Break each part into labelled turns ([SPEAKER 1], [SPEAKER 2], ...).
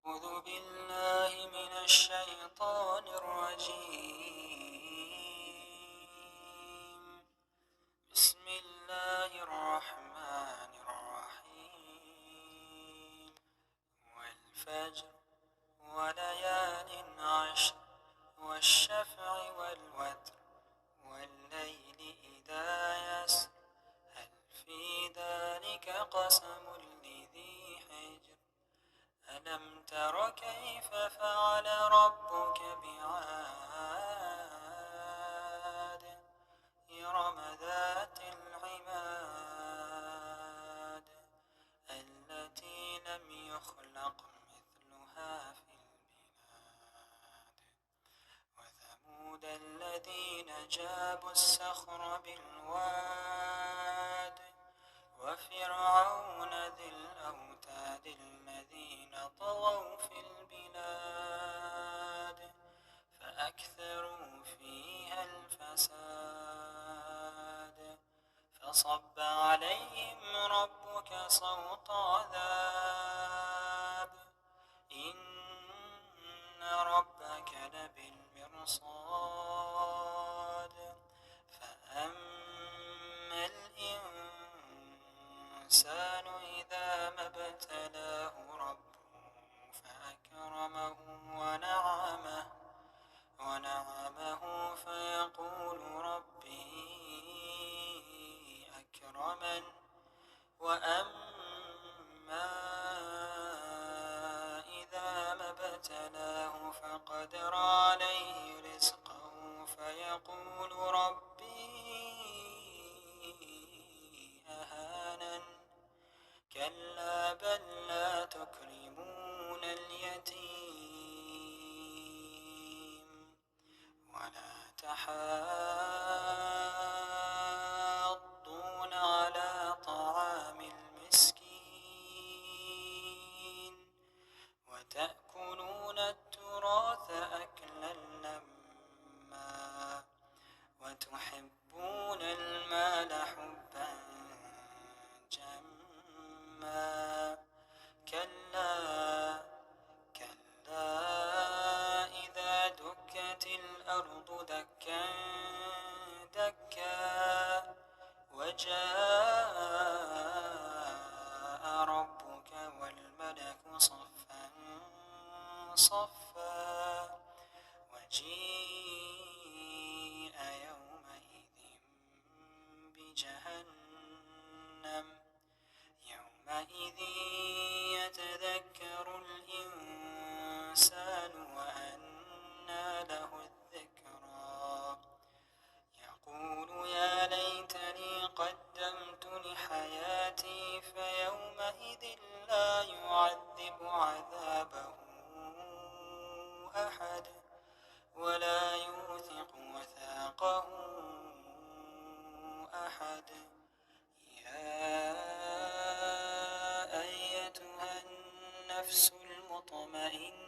[SPEAKER 1] أعوذ بالله من الشيطان الرجيم. بسم الله الرحمن الرحيم. والفجر وليال عشر والشفع والوتر والليل إذا يسر هل في ذلك قسم لذي حجر ألم تر كيف فعل ربك بعاد إرم ذات العماد التي لم يخلق مثلها في البلاد وثمود الذين جابوا الصخر بالواد وفرعون ذي الأوتاد الذين طغوا في البلاد فأكثروا فيها الفساد فصب عليهم ربك صوت عذاب إن ربك لبالمرصاد فأما الإنسان إذا ما ابتلاه ربه فأكرمه ونعمه فيقول ربي أكرمن وأما إذا ما ابتلاه فقدر عليه رزقه فيقول ربي أهانن كلا بل لا تكرمون اليتيم ولا تحاضون على طعام المسكين وتأكلون التراث أكلا لما وتحبون المال حبا جما كلا إذا دكت الأرض دكا دكا وجاء ربك والملك صفا صفا وجيء يومئذ بجهنم يومئذ يتذكر الإنسان وأنى له الذكرى يقول يا ليتني قدمت لحياتي فيومئذ لا يعذب عذابه أحد ولا يوثق وثاقه أحد يا أيتها النفس المطمئنة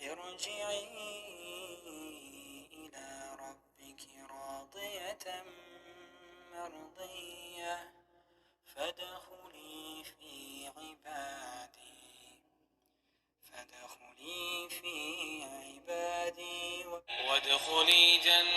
[SPEAKER 1] ارجعي إلى ربك راضية مرضية فادخلي في عبادي وادخلي جنتي